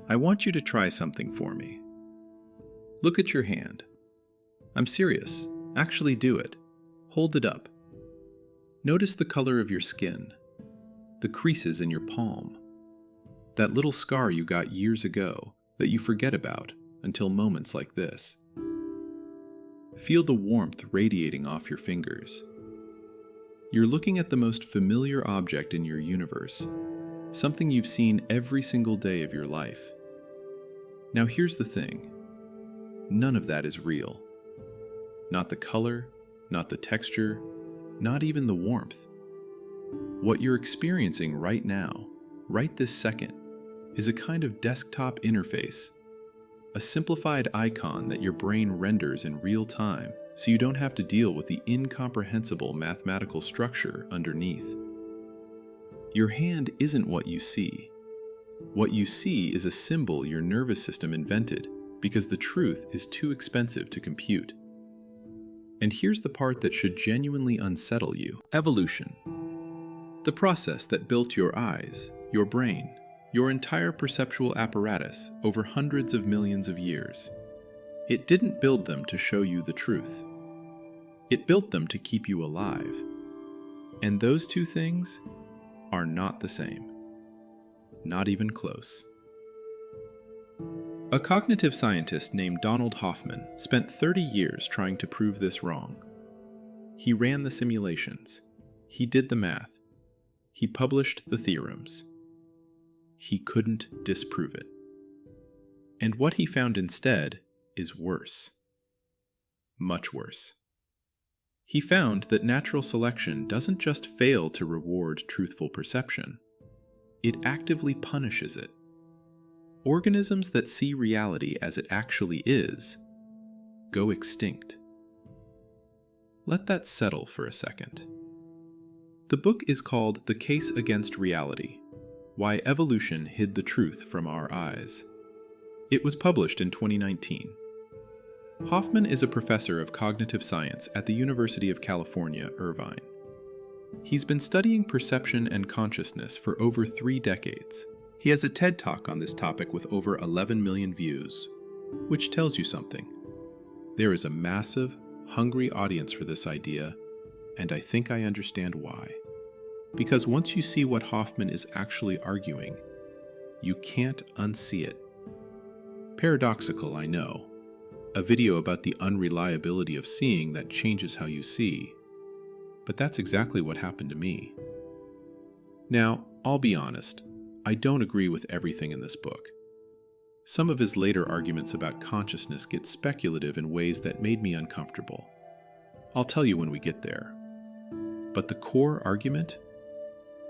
I want you to try something for me. Look at your hand. I'm serious. Actually do it. Hold it up. Notice the color of your skin, the creases in your palm, that little scar you got years ago that you forget about until moments like this. Feel the warmth radiating off your fingers. You're looking at the most familiar object in your universe, something you've seen every single day of your life. Now here's the thing. None of that is real. Not the color, not the texture, not even the warmth. What you're experiencing right now, right this second, is a kind of desktop interface, a simplified icon that your brain renders in real time so you don't have to deal with the incomprehensible mathematical structure underneath. Your hand isn't what you see. What you see is a symbol your nervous system invented because the truth is too expensive to compute. And here's the part that should genuinely unsettle you. Evolution. The process that built your eyes, your brain, your entire perceptual apparatus over hundreds of millions of years. It didn't build them to show you the truth. It built them to keep you alive. And those two things are not the same. Not even close. A cognitive scientist named Donald Hoffman spent 30 years trying to prove this wrong. He ran the simulations. He did the math. He published the theorems. He couldn't disprove it. And what he found instead is worse. Much worse. He found that natural selection doesn't just fail to reward truthful perception, it actively punishes it. Organisms that see reality as it actually is go extinct. Let that settle for a second. The book is called The Case Against Reality: Why Evolution Hid the Truth from Our Eyes. It was published in 2019. Hoffman is a professor of cognitive science at the University of California, Irvine. He's been studying perception and consciousness for over 3 decades. He has a TED Talk on this topic with over 11 million views, which tells you something. There is a massive, hungry audience for this idea, and I think I understand why. Because once you see what Hoffman is actually arguing, you can't unsee it. Paradoxical, I know. A video about the unreliability of seeing that changes how you see. But that's exactly what happened to me. Now, I'll be honest, I don't agree with everything in this book. Some of his later arguments about consciousness get speculative in ways that made me uncomfortable. I'll tell you when we get there. But the core argument,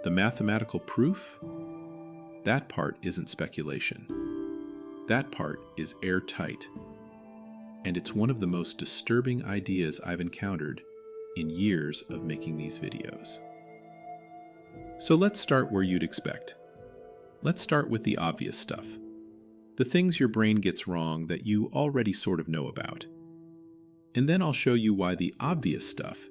the mathematical proof, that part isn't speculation. That part is airtight. And it's one of the most disturbing ideas I've encountered in years of making these videos. So let's start where you'd expect. Let's start with the obvious stuff. The things your brain gets wrong that you already sort of know about. And then I'll show you why the obvious stuff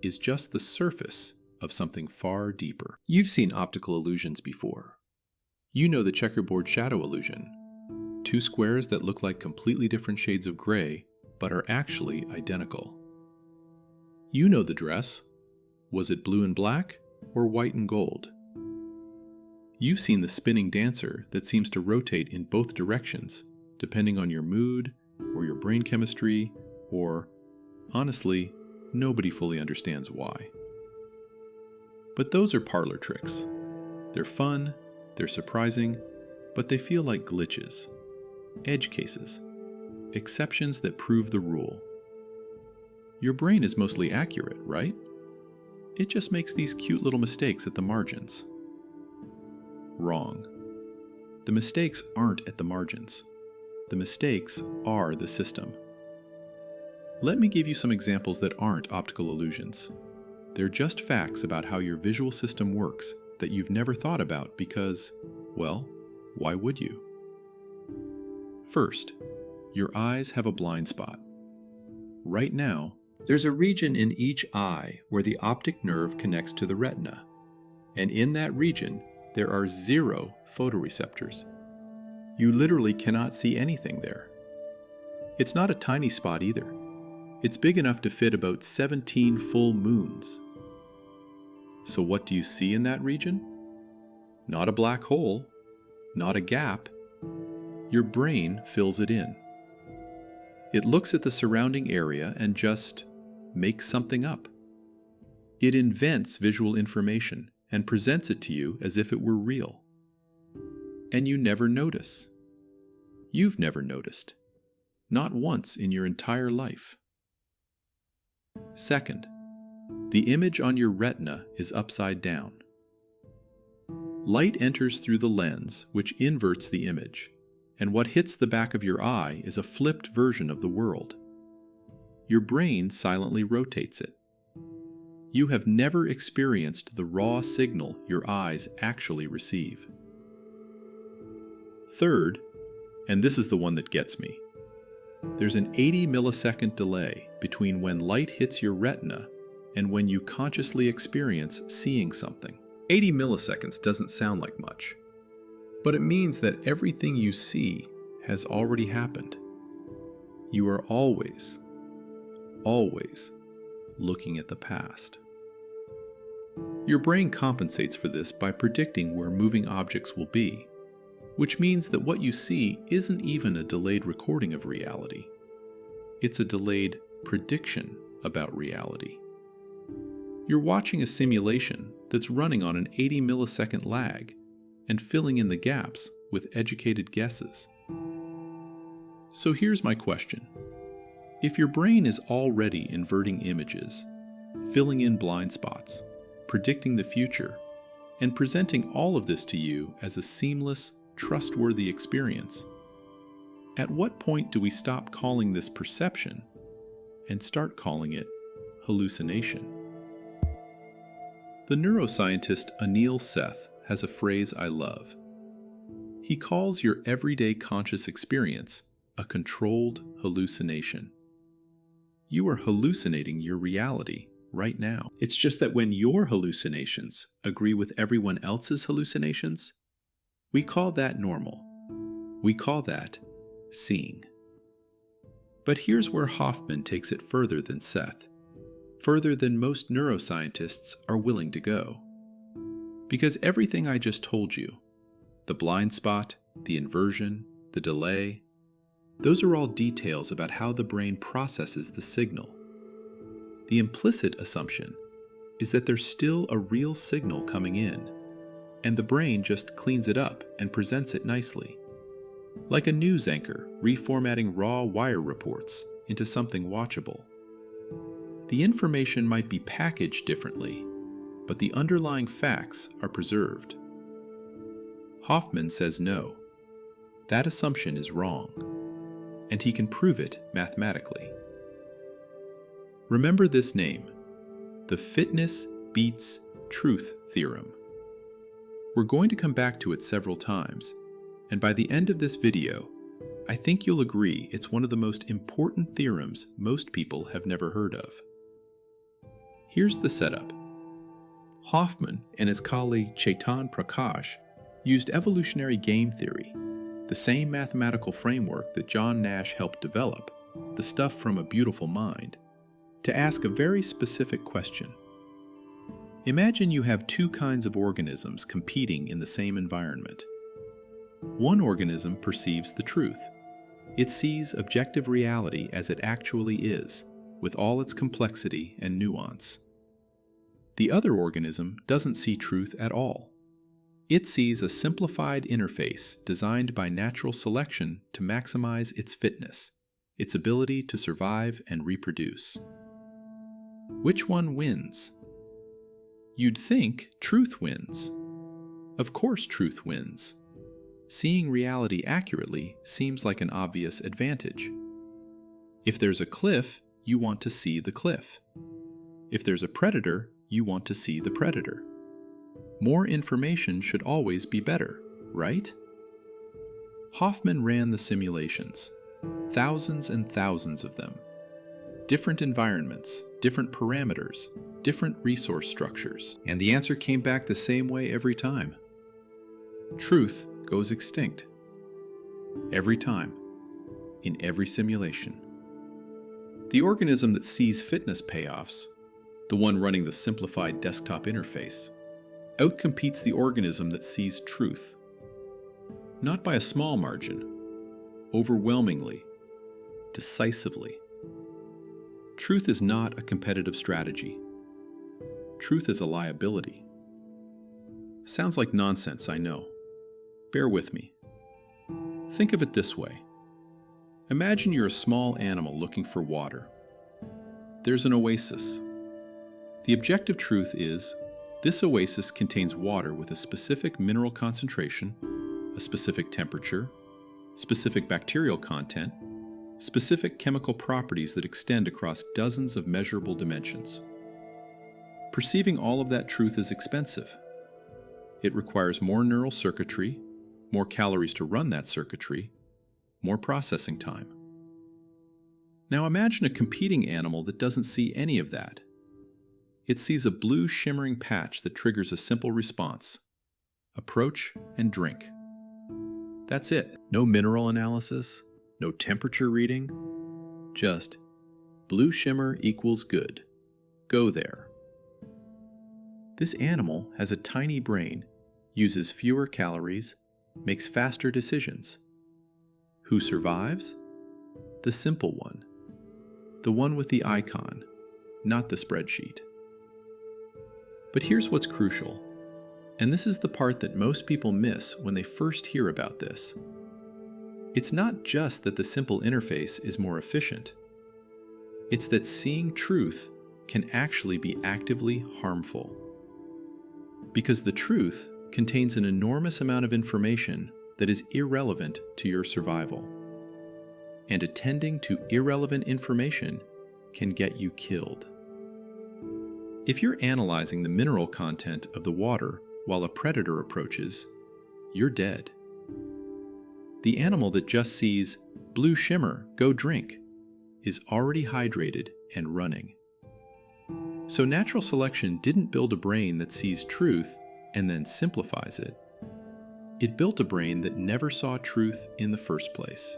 is just the surface of something far deeper. You've seen optical illusions before. You know the checkerboard shadow illusion. 2 squares that look like completely different shades of gray, but are actually identical. You know the dress. Was it blue and black, or white and gold? You've seen the spinning dancer that seems to rotate in both directions, depending on your mood, or your brain chemistry, or, honestly, nobody fully understands why. But those are parlor tricks. They're fun, they're surprising, but they feel like glitches. Edge cases, exceptions that prove the rule. Your brain is mostly accurate, right? It just makes these cute little mistakes at the margins. Wrong. The mistakes aren't at the margins. The mistakes are the system. Let me give you some examples that aren't optical illusions. They're just facts about how your visual system works that you've never thought about because, well, why would you? First, your eyes have a blind spot. Right now, there's a region in each eye where the optic nerve connects to the retina, and in that region, there are 0 photoreceptors. You literally cannot see anything there. It's not a tiny spot either. It's big enough to fit about 17 full moons. So what do you see in that region? Not a black hole, not a gap. Your brain fills it in. It looks at the surrounding area and just makes something up. It invents visual information and presents it to you as if it were real. And you never notice. You've never noticed. Not once in your entire life. Second, the image on your retina is upside down. Light enters through the lens, which inverts the image, and what hits the back of your eye is a flipped version of the world. Your brain silently rotates it. You have never experienced the raw signal your eyes actually receive. Third, and this is the one that gets me, there's an 80 millisecond delay between when light hits your retina and when you consciously experience seeing something. 80 milliseconds doesn't sound like much, but it means that everything you see has already happened. You are always looking at the past. Your brain compensates for this by predicting where moving objects will be, which means that what you see isn't even a delayed recording of reality. It's a delayed prediction about reality. You're watching a simulation that's running on an 80 millisecond lag and filling in the gaps with educated guesses. So here's my question. If your brain is already inverting images, filling in blind spots, predicting the future, and presenting all of this to you as a seamless, trustworthy experience, at what point do we stop calling this perception and start calling it hallucination? The neuroscientist Anil Seth has a phrase I love. He calls your everyday conscious experience a controlled hallucination. You are hallucinating your reality right now. It's just that when your hallucinations agree with everyone else's hallucinations, we call that normal. We call that seeing. But here's where Hoffman takes it further than Seth, further than most neuroscientists are willing to go. Because everything I just told you, the blind spot, the inversion, the delay, those are all details about how the brain processes the signal. The implicit assumption is that there's still a real signal coming in, and the brain just cleans it up and presents it nicely. Like a news anchor reformatting raw wire reports into something watchable. The information might be packaged differently, but the underlying facts are preserved. Hoffman says no. That assumption is wrong, and he can prove it mathematically. Remember this name, the fitness beats truth theorem. We're going to come back to it several times, and by the end of this video, I think you'll agree it's one of the most important theorems most people have never heard of. Here's the setup. Hoffman and his colleague Chetan Prakash used evolutionary game theory, the same mathematical framework that John Nash helped develop, the stuff from A Beautiful Mind, to ask a very specific question. Imagine you have two kinds of organisms competing in the same environment. One organism perceives the truth. It sees objective reality as it actually is, with all its complexity and nuance. The other organism doesn't see truth at all. It sees a simplified interface designed by natural selection to maximize its fitness, its ability to survive and reproduce. Which one wins? You'd think truth wins. Of course truth wins. Seeing reality accurately seems like an obvious advantage. If there's a cliff, you want to see the cliff. If there's a predator, you want to see the predator. More information should always be better, right? Hoffman ran the simulations, thousands and thousands of them. Different environments, different parameters, different resource structures, and the answer came back the same way every time. Truth goes extinct. every time, in every simulation. The organism that sees fitness payoffs, the one running the simplified desktop interface, outcompetes the organism that sees truth. Not by a small margin, overwhelmingly, decisively. Truth is not a competitive strategy. Truth is a liability. Sounds like nonsense, I know. Bear with me. Think of it this way. Imagine you're a small animal looking for water. There's an oasis. The objective truth is, this oasis contains water with a specific mineral concentration, a specific temperature, specific bacterial content, specific chemical properties that extend across dozens of measurable dimensions. Perceiving all of that truth is expensive. It requires more neural circuitry, more calories to run that circuitry, more processing time. Now imagine a competing animal that doesn't see any of that. It sees a blue shimmering patch that triggers a simple response. Approach and drink. That's it. No mineral analysis, no temperature reading, just blue shimmer equals good. Go there. This animal has a tiny brain, uses fewer calories, makes faster decisions. Who survives? The simple one. The one with the icon, not the spreadsheet. But here's what's crucial, and this is the part that most people miss when they first hear about this. It's not just that the simple interface is more efficient. It's that seeing truth can actually be actively harmful. Because the truth contains an enormous amount of information that is irrelevant to your survival. And attending to irrelevant information can get you killed. If you're analyzing the mineral content of the water while a predator approaches, you're dead. The animal that just sees, blue shimmer, go drink, is already hydrated and running. So natural selection didn't build a brain that sees truth and then simplifies it. It built a brain that never saw truth in the first place.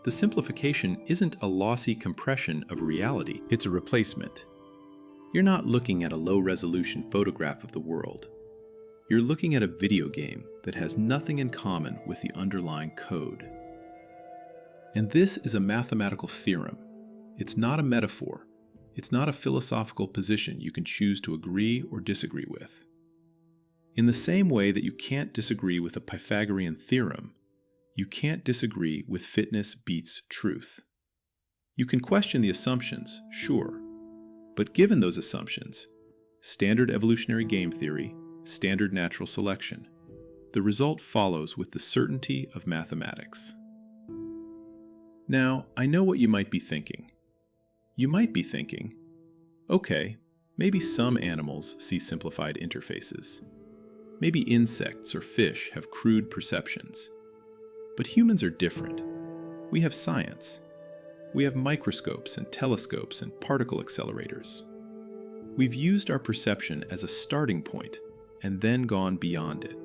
The simplification isn't a lossy compression of reality, it's a replacement. You're not looking at a low-resolution photograph of the world. You're looking at a video game that has nothing in common with the underlying code. And this is a mathematical theorem. It's not a metaphor. It's not a philosophical position you can choose to agree or disagree with. In the same way that you can't disagree with a Pythagorean theorem, you can't disagree with fitness beats truth. You can question the assumptions, sure, but given those assumptions, standard evolutionary game theory, standard natural selection, the result follows with the certainty of mathematics. Now, I know what you might be thinking. You might be thinking, okay, maybe some animals see simplified interfaces. Maybe insects or fish have crude perceptions. But humans are different. We have science. We have microscopes and telescopes and particle accelerators. We've used our perception as a starting point and then gone beyond it.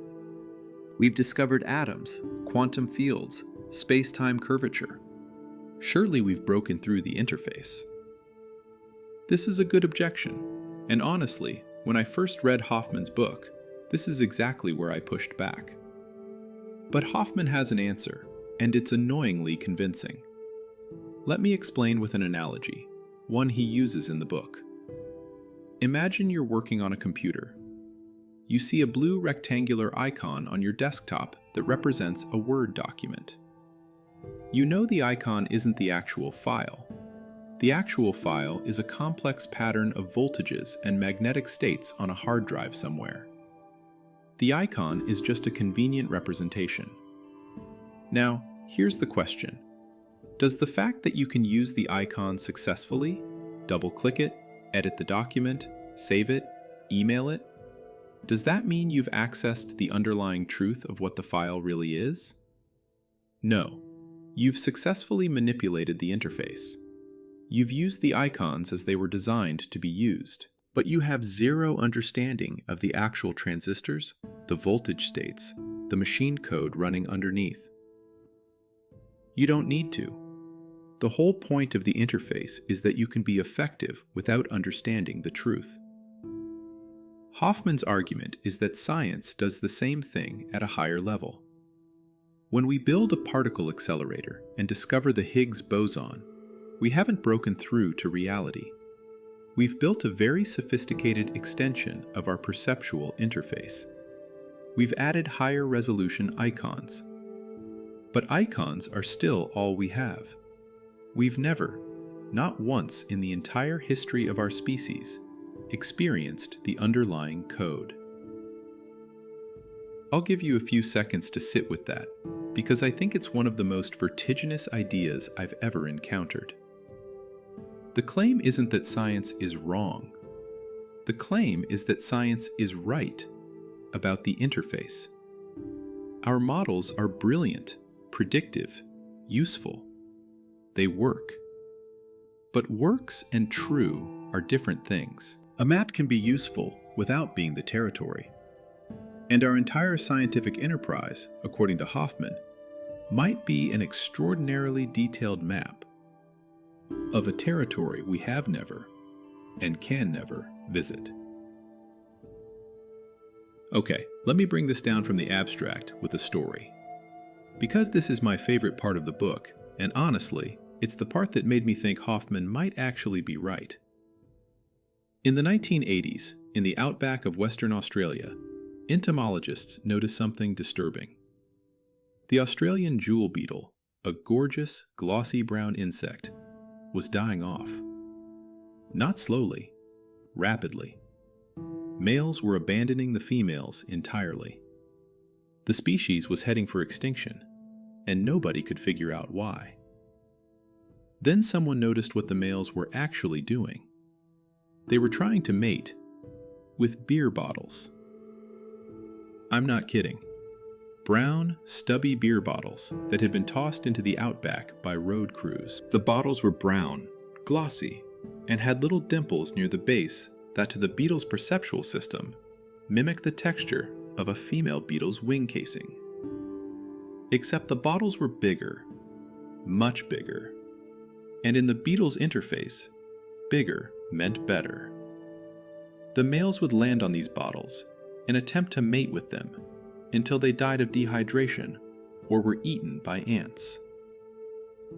We've discovered atoms, quantum fields, space-time curvature. Surely we've broken through the interface. This is a good objection, and honestly, when I first read Hoffman's book, this is exactly where I pushed back. But Hoffman has an answer, and it's annoyingly convincing. Let me explain with an analogy, one he uses in the book. Imagine you're working on a computer. You see a blue rectangular icon on your desktop that represents a Word document. You know the icon isn't the actual file. The actual file is a complex pattern of voltages and magnetic states on a hard drive somewhere. The icon is just a convenient representation. Now, here's the question. Does the fact that you can use the icon successfully, double-click it, edit the document, save it, email it, does that mean you've accessed the underlying truth of what the file really is? No. You've successfully manipulated the interface. You've used the icons as they were designed to be used. But you have zero understanding of the actual transistors, the voltage states, the machine code running underneath. You don't need to. The whole point of the interface is that you can be effective without understanding the truth. Hoffman's argument is that science does the same thing at a higher level. When we build a particle accelerator and discover the Higgs boson, we haven't broken through to reality. We've built a very sophisticated extension of our perceptual interface. We've added higher resolution icons. But icons are still all we have. We've never, not once in the entire history of our species, experienced the underlying code. I'll give you a few seconds to sit with that, because I think it's one of the most vertiginous ideas I've ever encountered. The claim isn't that science is wrong. The claim is that science is right about the interface. Our models are brilliant, predictive, useful. They work. But works and true are different things. A map can be useful without being the territory. And our entire scientific enterprise, according to Hoffman, might be an extraordinarily detailed map of a territory we have never and can never visit. Okay, let me bring this down from the abstract with a story. Because this is my favorite part of the book, and honestly, it's the part that made me think Hoffman might actually be right. In the 1980s, in the outback of Western Australia, entomologists noticed something disturbing. The Australian jewel beetle, a gorgeous, glossy brown insect, was dying off. Not slowly, rapidly. Males were abandoning the females entirely. The species was heading for extinction, and nobody could figure out why. Then someone noticed what the males were actually doing. They were trying to mate with beer bottles. I'm not kidding. Brown, stubby beer bottles that had been tossed into the outback by road crews. The bottles were brown, glossy, and had little dimples near the base that to the beetle's perceptual system mimicked the texture of a female beetle's wing casing. Except the bottles were bigger, much bigger. And in the beetle's interface, bigger meant better. The males would land on these bottles and attempt to mate with them until they died of dehydration or were eaten by ants.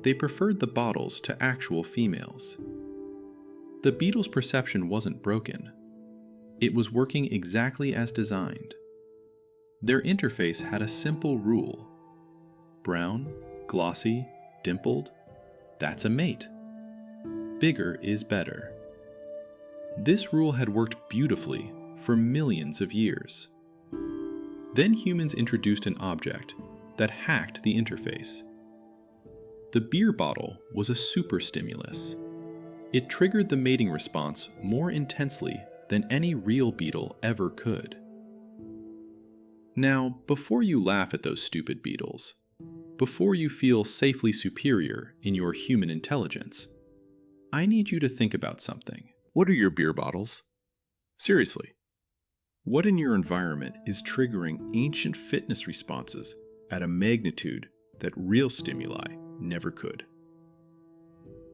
They preferred the bottles to actual females. The beetle's perception wasn't broken. It was working exactly as designed. Their interface had a simple rule. Brown, glossy, dimpled, that's a mate. Bigger is better. This rule had worked beautifully for millions of years. Then humans introduced an object that hacked the interface. The beer bottle was a super stimulus. It triggered the mating response more intensely than any real beetle ever could. Now, before you laugh at those stupid beetles, before you feel safely superior in your human intelligence, I need you to think about something. What are your beer bottles? Seriously. What in your environment is triggering ancient fitness responses at a magnitude that real stimuli never could?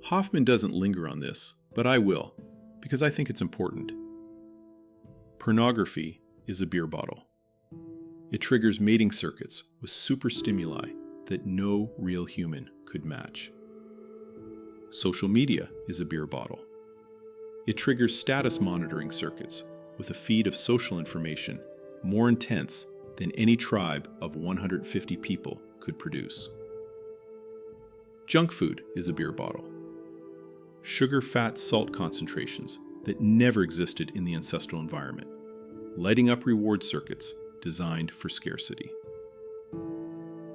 Hoffman doesn't linger on this, but I will, because I think it's important. Pornography is a beer bottle. It triggers mating circuits with super stimuli that no real human could match. Social media is a beer bottle. It triggers status monitoring circuits with a feed of social information more intense than any tribe of 150 people could produce. Junk food is a beer bottle. Sugar, fat, salt concentrations that never existed in the ancestral environment, lighting up reward circuits designed for scarcity.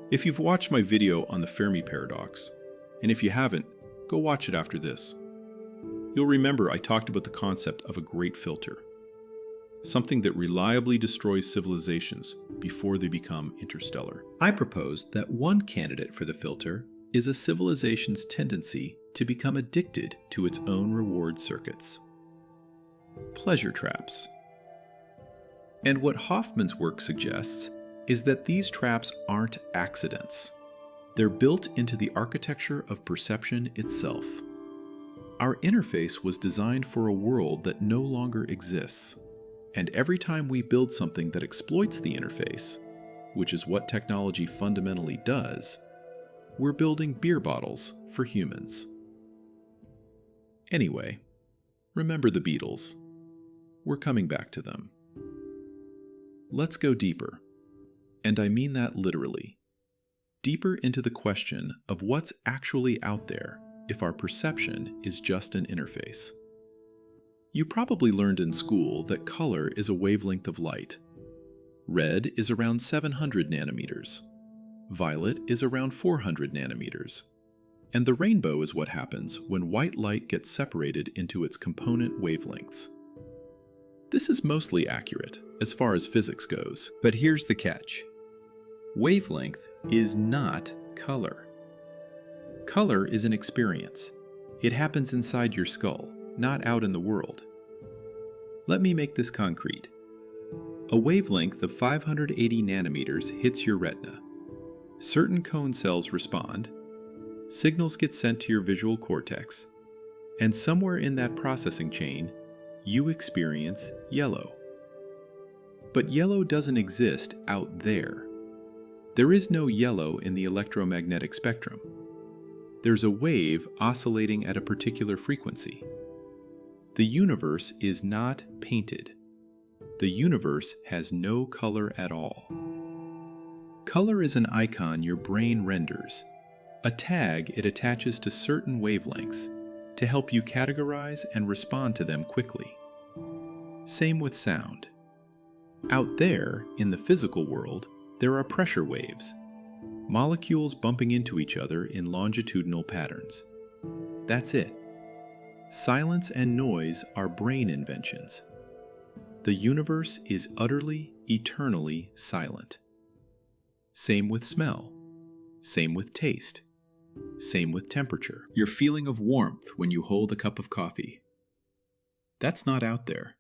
If you've watched my video on the Fermi paradox, and if you haven't, go watch it after this. You'll remember I talked about the concept of a great filter, something that reliably destroys civilizations before they become interstellar. I proposed that one candidate for the filter is a civilization's tendency to become addicted to its own reward circuits. Pleasure traps. And what Hoffman's work suggests is that these traps aren't accidents. They're built into the architecture of perception itself. Our interface was designed for a world that no longer exists, and every time we build something that exploits the interface, which is what technology fundamentally does, we're building beer bottles for humans. Anyway, remember the Beatles. We're coming back to them. Let's go deeper, and I mean that literally. Deeper into the question of what's actually out there if our perception is just an interface. You probably learned in school that color is a wavelength of light. Red is around 700 nanometers. Violet is around 400 nanometers. And the rainbow is what happens when white light gets separated into its component wavelengths. This is mostly accurate as far as physics goes. But here's the catch. Wavelength is not color. Color is an experience. It happens inside your skull, not out in the world. Let me make this concrete. A wavelength of 580 nanometers hits your retina. Certain cone cells respond, signals get sent to your visual cortex, and somewhere in that processing chain, you experience yellow. But yellow doesn't exist out there. There is no yellow in the electromagnetic spectrum. There's a wave oscillating at a particular frequency. The universe is not painted. The universe has no color at all. Color is an icon your brain renders, a tag it attaches to certain wavelengths to help you categorize and respond to them quickly. Same with sound. Out there, in the physical world, there are pressure waves, molecules bumping into each other in longitudinal patterns. That's it. Silence and noise are brain inventions. The universe is utterly, eternally silent. Same with smell. Same with taste. Same with temperature. Your feeling of warmth when you hold a cup of coffee. That's not out there.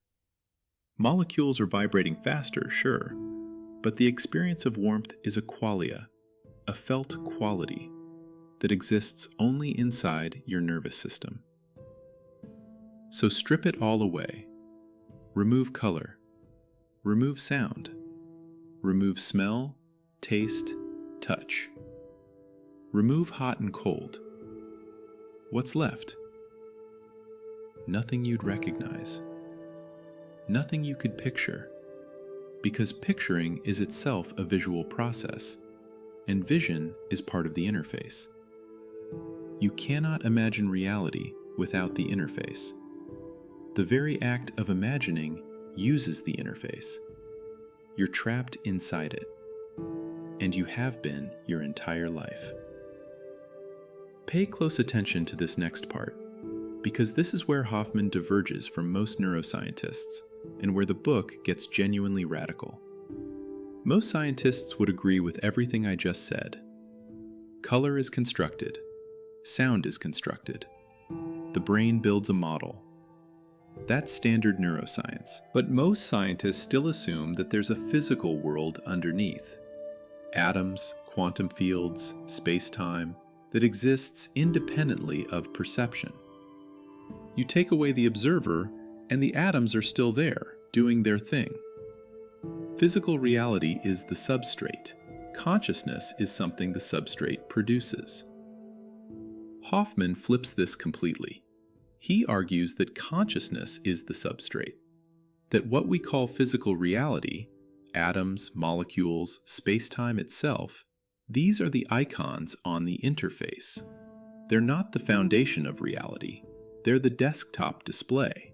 Molecules are vibrating faster, sure, but the experience of warmth is a qualia, a felt quality, that exists only inside your nervous system. So strip it all away. Remove color. Remove sound. Remove smell, taste, touch. Remove hot and cold. What's left? Nothing you'd recognize. Nothing you could picture, because picturing is itself a visual process, and vision is part of the interface. You cannot imagine reality without the interface. The very act of imagining uses the interface. You're trapped inside it, and you have been your entire life. Pay close attention to this next part, because this is where Hoffman diverges from most neuroscientists, and where the book gets genuinely radical. Most scientists would agree with everything I just said. Color is constructed. Sound is constructed. The brain builds a model. That's standard neuroscience. But most scientists still assume that there's a physical world underneath. Atoms, quantum fields, space-time, that exists independently of perception. You take away the observer, and the atoms are still there, doing their thing. Physical reality is the substrate. Consciousness is something the substrate produces. Hoffman flips this completely. He argues that consciousness is the substrate, that what we call physical reality, atoms, molecules, space-time itself, these are the icons on the interface. They're not the foundation of reality. They're the desktop display.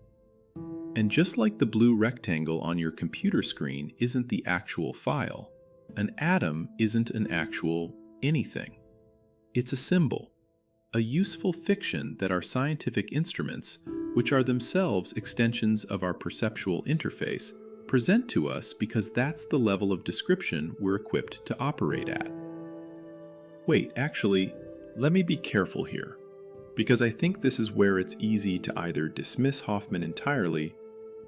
And just like the blue rectangle on your computer screen isn't the actual file, an atom isn't an actual anything. It's a symbol, a useful fiction that our scientific instruments, which are themselves extensions of our perceptual interface, present to us because that's the level of description we're equipped to operate at. Wait, actually, let me be careful here, because I think this is where it's easy to either dismiss Hoffman entirely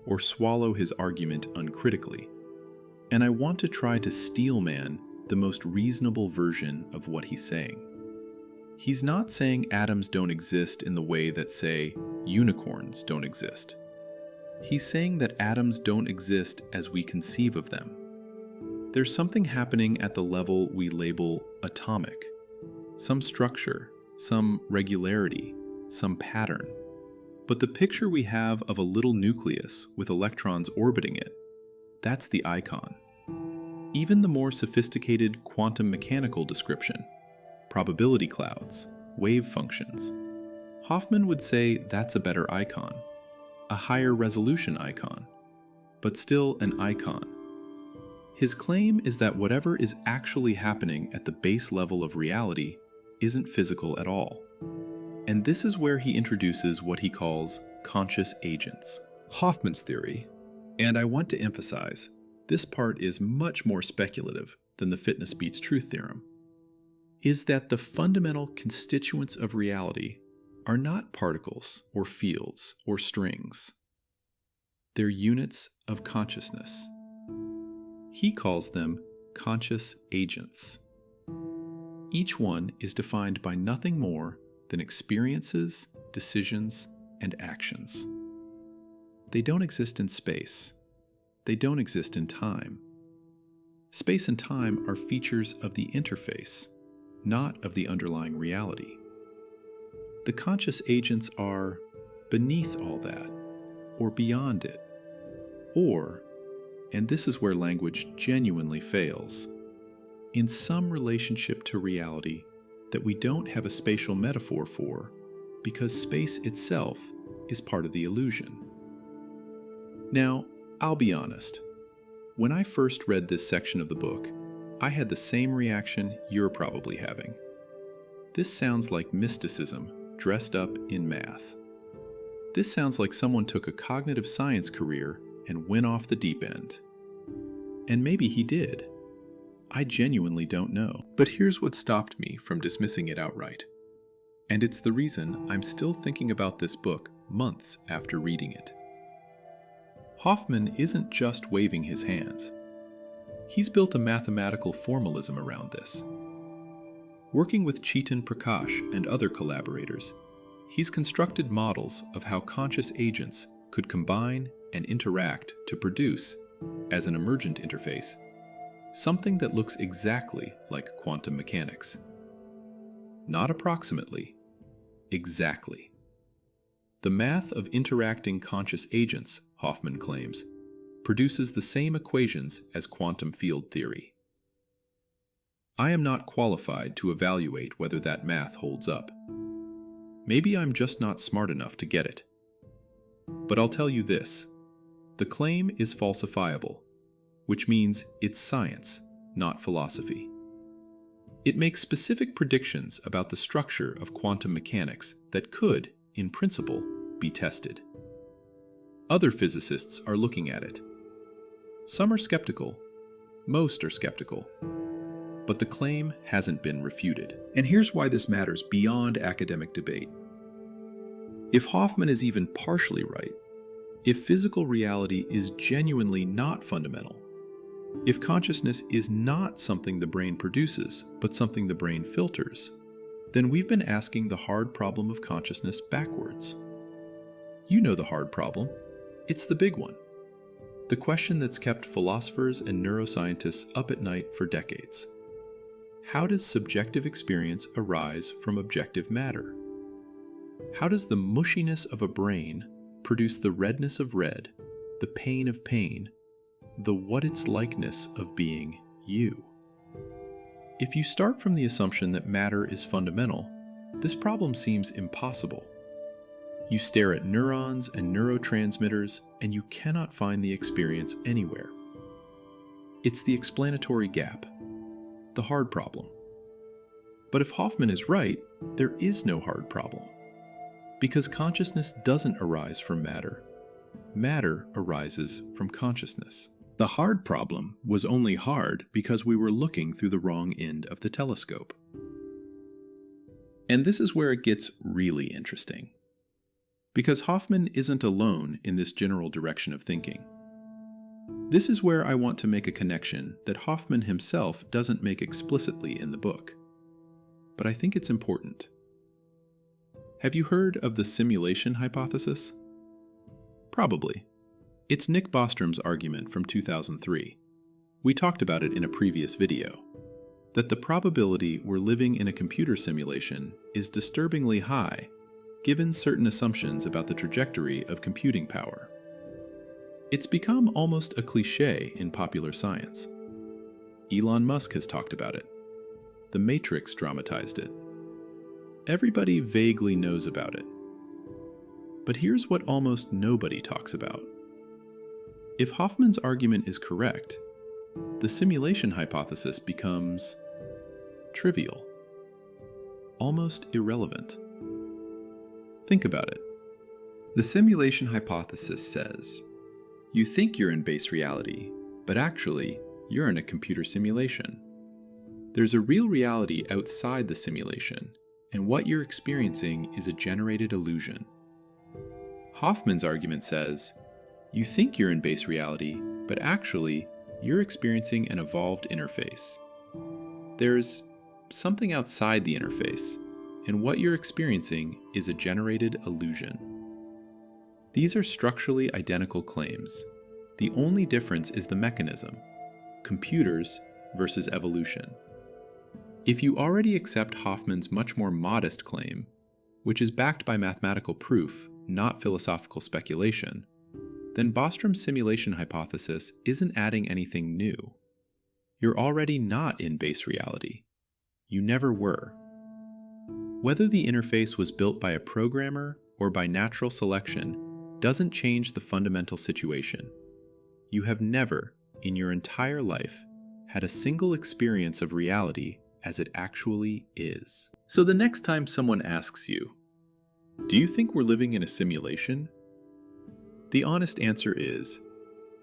or swallow his argument uncritically. And I want to try to steelman the most reasonable version of what he's saying. He's not saying atoms don't exist in the way that, say, unicorns don't exist. He's saying that atoms don't exist as we conceive of them. There's something happening at the level we label atomic. Some structure, some regularity, some pattern. But the picture we have of a little nucleus with electrons orbiting it, that's the icon. Even the more sophisticated quantum mechanical description, probability clouds, wave functions, Hoffman would say that's a better icon, a higher resolution icon, but still an icon. His claim is that whatever is actually happening at the base level of reality isn't physical at all. And this is where he introduces what he calls conscious agents. Hoffman's theory, and I want to emphasize, this part is much more speculative than the fitness beats truth theorem, is that the fundamental constituents of reality are not particles or fields or strings. They're units of consciousness. He calls them conscious agents. Each one is defined by nothing more than experiences, decisions, and actions. They don't exist in space. They don't exist in time. Space and time are features of the interface, not of the underlying reality. The conscious agents are beneath all that, or beyond it, or, and this is where language genuinely fails, in some relationship to reality that we don't have a spatial metaphor for, because space itself is part of the illusion. Now, I'll be honest. When I first read this section of the book, I had the same reaction you're probably having. This sounds like mysticism dressed up in math. This sounds like someone took a cognitive science career and went off the deep end. And maybe he did. I genuinely don't know. But here's what stopped me from dismissing it outright. And it's the reason I'm still thinking about this book months after reading it. Hoffman isn't just waving his hands. He's built a mathematical formalism around this. Working with Chetan Prakash and other collaborators, he's constructed models of how conscious agents could combine and interact to produce, as an emergent interface, something that looks exactly like quantum mechanics. Not approximately, exactly. The math of interacting conscious agents, Hoffman claims, produces the same equations as quantum field theory. I am not qualified to evaluate whether that math holds up. Maybe I'm just not smart enough to get it. But I'll tell you this: the claim is falsifiable, which means it's science, not philosophy. It makes specific predictions about the structure of quantum mechanics that could, in principle, be tested. Other physicists are looking at it. Some are skeptical, most are skeptical, but the claim hasn't been refuted. And here's why this matters beyond academic debate. If Hoffman is even partially right, if physical reality is genuinely not fundamental, if consciousness is not something the brain produces, but something the brain filters, then we've been asking the hard problem of consciousness backwards. You know the hard problem. It's the big one. The question that's kept philosophers and neuroscientists up at night for decades. How does subjective experience arise from objective matter? How does the mushiness of a brain produce the redness of red, the pain of pain, the what it's likeness of being you? If you start from the assumption that matter is fundamental, this problem seems impossible. You stare at neurons and neurotransmitters, and you cannot find the experience anywhere. It's the explanatory gap, the hard problem. But if Hoffman is right, there is no hard problem. Because consciousness doesn't arise from matter. Matter arises from consciousness. The hard problem was only hard because we were looking through the wrong end of the telescope. And this is where it gets really interesting. Because Hoffman isn't alone in this general direction of thinking. This is where I want to make a connection that Hoffman himself doesn't make explicitly in the book, but I think it's important. Have you heard of the simulation hypothesis? Probably. It's Nick Bostrom's argument from 2003. We talked about it in a previous video, that the probability we're living in a computer simulation is disturbingly high given certain assumptions about the trajectory of computing power. It's become almost a cliché in popular science. Elon Musk has talked about it. The Matrix dramatized it. Everybody vaguely knows about it. But here's what almost nobody talks about. If Hoffman's argument is correct, the simulation hypothesis becomes trivial, almost irrelevant. Think about it. The simulation hypothesis says, you think you're in base reality, but actually, you're in a computer simulation. There's a real reality outside the simulation, and what you're experiencing is a generated illusion. Hoffman's argument says, you think you're in base reality, but actually, you're experiencing an evolved interface. There's something outside the interface, and what you're experiencing is a generated illusion. These are structurally identical claims. The only difference is the mechanism, computers versus evolution. If you already accept Hoffman's much more modest claim, which is backed by mathematical proof, not philosophical speculation, then Bostrom's simulation hypothesis isn't adding anything new. You're already not in base reality. You never were. Whether the interface was built by a programmer or by natural selection doesn't change the fundamental situation. You have never, in your entire life, had a single experience of reality as it actually is. So the next time someone asks you, do you think we're living in a simulation? The honest answer is,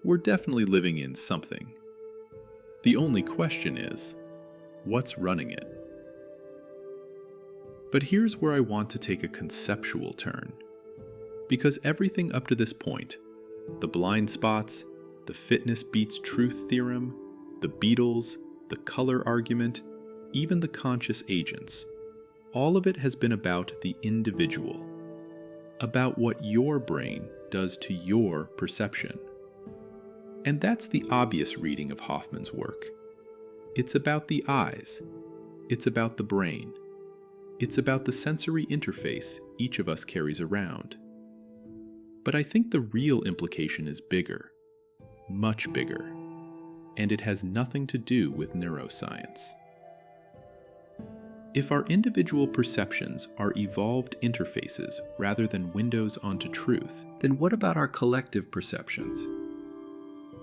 we're definitely living in something. The only question is, what's running it? But here's where I want to take a conceptual turn. Because everything up to this point, the blind spots, the fitness beats truth theorem, the Beatles, the color argument, even the conscious agents, all of it has been about the individual, about what your brain does to your perception. And that's the obvious reading of Hoffman's work. It's about the eyes. It's about the brain. It's about the sensory interface each of us carries around. But I think the real implication is bigger, much bigger, and it has nothing to do with neuroscience. If our individual perceptions are evolved interfaces rather than windows onto truth, then what about our collective perceptions?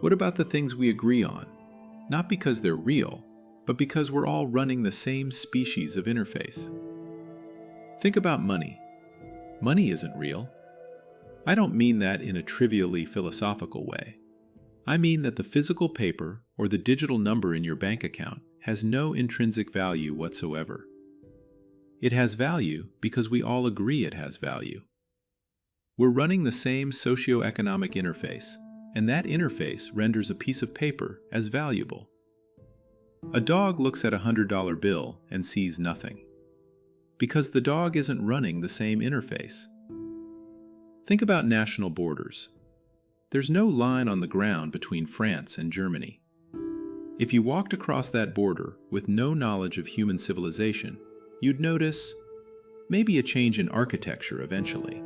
What about the things we agree on? Not because they're real, but because we're all running the same species of interface. Think about money. Money isn't real. I don't mean that in a trivially philosophical way. I mean that the physical paper or the digital number in your bank account has no intrinsic value whatsoever. It has value because we all agree it has value. We're running the same socioeconomic interface, and that interface renders a piece of paper as valuable. A dog looks at a $100 bill and sees nothing, because the dog isn't running the same interface. Think about national borders. There's no line on the ground between France and Germany. If you walked across that border with no knowledge of human civilization, you'd notice maybe a change in architecture eventually.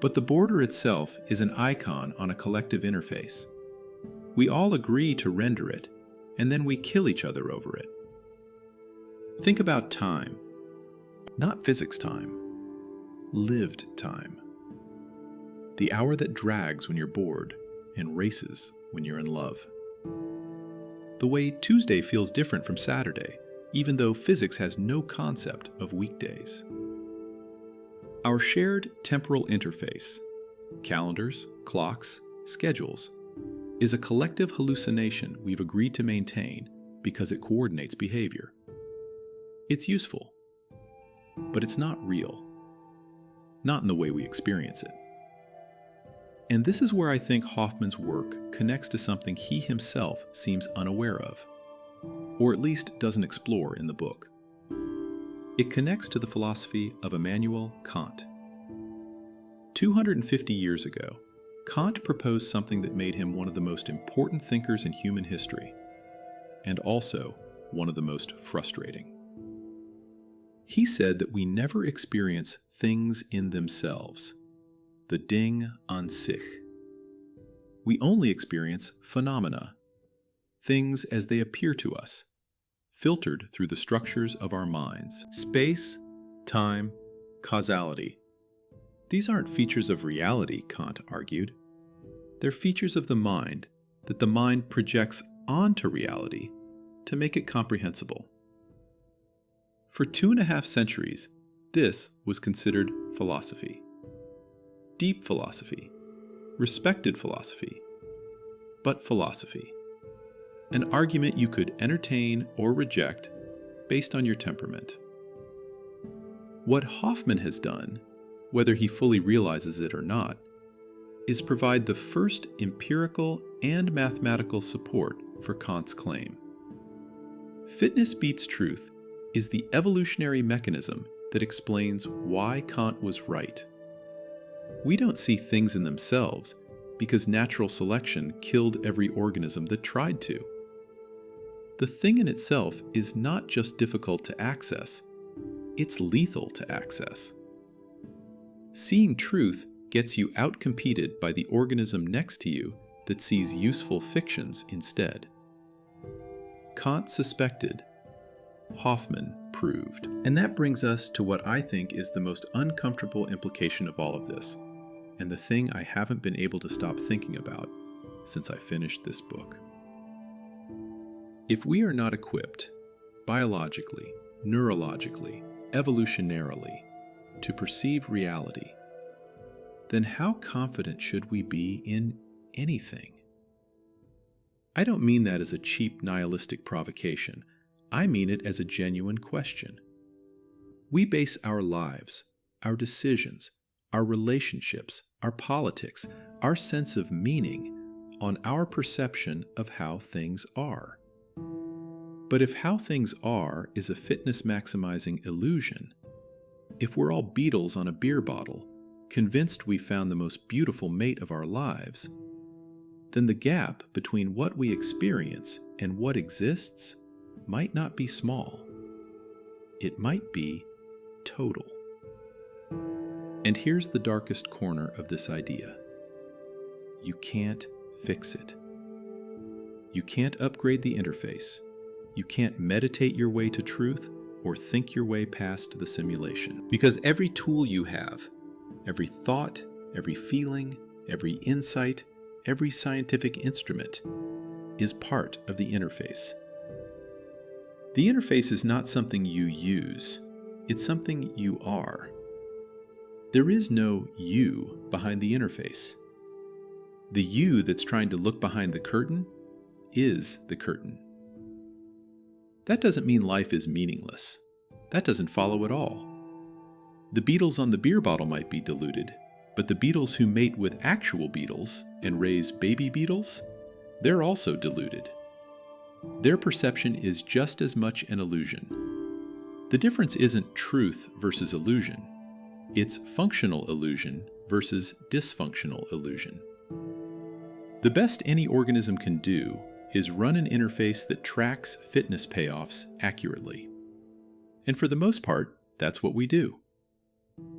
But the border itself is an icon on a collective interface. We all agree to render it, and then we kill each other over it. Think about time. Not physics time. Lived time. The hour that drags when you're bored and races when you're in love. The way Tuesday feels different from Saturday, even though physics has no concept of weekdays. Our shared temporal interface, calendars, clocks, schedules, is a collective hallucination we've agreed to maintain because it coordinates behavior. It's useful, but it's not real. Not in the way we experience it. And this is where I think Hoffman's work connects to something he himself seems unaware of, or at least doesn't explore in the book. It connects to the philosophy of Immanuel Kant. 250 years ago, Kant proposed something that made him one of the most important thinkers in human history, and also one of the most frustrating. He said that we never experience things in themselves, the Ding an sich. We only experience phenomena, things as they appear to us, filtered through the structures of our minds. Space, time, causality. These aren't features of reality, Kant argued. They're features of the mind that the mind projects onto reality to make it comprehensible. For 2.5 centuries, this was considered philosophy. Deep philosophy, respected philosophy, but philosophy. An argument you could entertain or reject based on your temperament. What Hoffman has done, whether he fully realizes it or not, is provide the first empirical and mathematical support for Kant's claim. Fitness beats truth is the evolutionary mechanism that explains why Kant was right. We don't see things in themselves because natural selection killed every organism that tried to. The thing in itself is not just difficult to access, it's lethal to access. Seeing truth gets you outcompeted by the organism next to you that sees useful fictions instead. Kant suspected, Hoffman proved. And that brings us to what I think is the most uncomfortable implication of all of this, and the thing I haven't been able to stop thinking about since I finished this book. If we are not equipped, biologically, neurologically, evolutionarily, to perceive reality, then how confident should we be in anything? I don't mean that as a cheap nihilistic provocation. I mean it as a genuine question. We base our lives, our decisions, our relationships, our politics, our sense of meaning on our perception of how things are. But if how things are is a fitness-maximizing illusion, if we're all beetles on a beer bottle, convinced we found the most beautiful mate of our lives, then the gap between what we experience and what exists might not be small. It might be total. And here's the darkest corner of this idea. You can't fix it. You can't upgrade the interface. You can't meditate your way to truth or think your way past the simulation. Because every tool you have, every thought, every feeling, every insight, every scientific instrument is part of the interface. The interface is not something you use, it's something you are. There is no you behind the interface. The you that's trying to look behind the curtain is the curtain. That doesn't mean life is meaningless. That doesn't follow at all. The beetles on the beer bottle might be deluded, but the beetles who mate with actual beetles and raise baby beetles, they're also deluded. Their perception is just as much an illusion. The difference isn't truth versus illusion. It's functional illusion versus dysfunctional illusion. The best any organism can do is run an interface that tracks fitness payoffs accurately. And for the most part, that's what we do.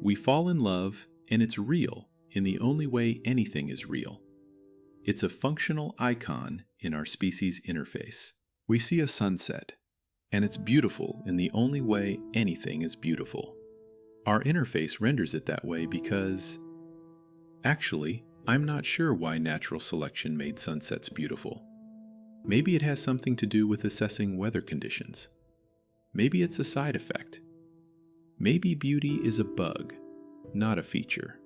We fall in love, and it's real in the only way anything is real. It's a functional icon in our species' interface. We see a sunset, and it's beautiful in the only way anything is beautiful. Our interface renders it that way because... Actually, I'm not sure why natural selection made sunsets beautiful. Maybe it has something to do with assessing weather conditions. Maybe it's a side effect. Maybe beauty is a bug, not a feature.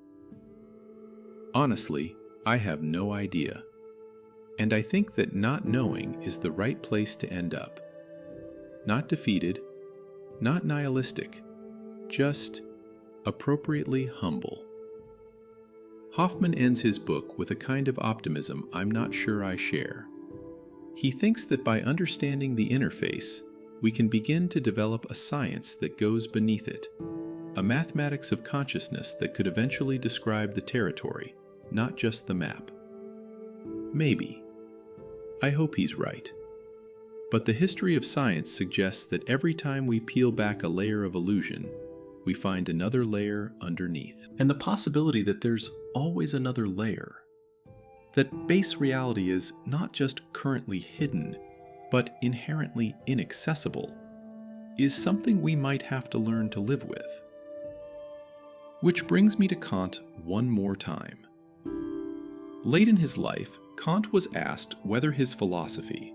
Honestly, I have no idea. And I think that not knowing is the right place to end up. Not defeated, not nihilistic, just appropriately humble. Hoffman ends his book with a kind of optimism I'm not sure I share. He thinks that by understanding the interface, we can begin to develop a science that goes beneath it, a mathematics of consciousness that could eventually describe the territory, not just the map. Maybe. I hope he's right. But the history of science suggests that every time we peel back a layer of illusion, we find another layer underneath. And the possibility that there's always another layer, that base reality is not just currently hidden, but inherently inaccessible, is something we might have to learn to live with. Which brings me to Kant one more time. Late in his life, Kant was asked whether his philosophy,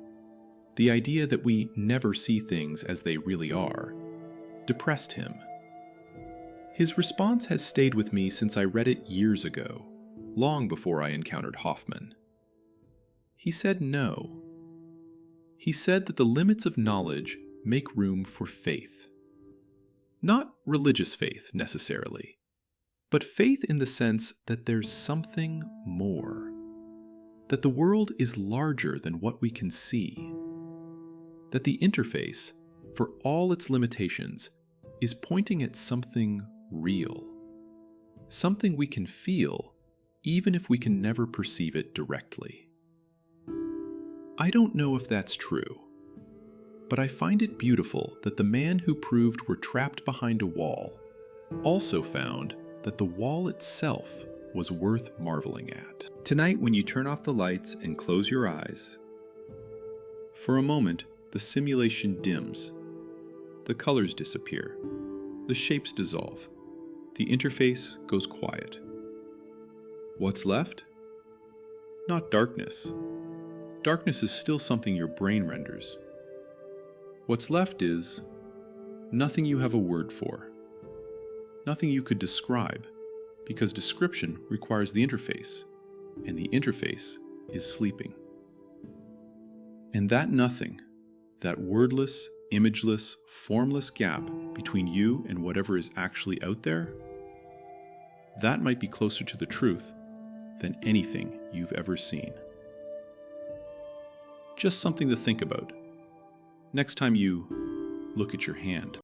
the idea that we never see things as they really are, depressed him. His response has stayed with me since I read it years ago, long before I encountered Hoffman. He said no. He said that the limits of knowledge make room for faith. Not religious faith, necessarily, but faith in the sense that there's something more. That the world is larger than what we can see. That the interface, for all its limitations, is pointing at something real. Something we can feel, even if we can never perceive it directly. I don't know if that's true, but I find it beautiful that the man who proved we're trapped behind a wall also found that the wall itself was worth marveling at. Tonight, when you turn off the lights and close your eyes, for a moment, the simulation dims. The colors disappear. The shapes dissolve. The interface goes quiet. What's left? Not darkness. Darkness is still something your brain renders. What's left is nothing you have a word for. Nothing you could describe, because description requires the interface, and the interface is sleeping. And that nothing, that wordless, imageless, formless gap between you and whatever is actually out there, that might be closer to the truth than anything you've ever seen. Just something to think about next time you look at your hand.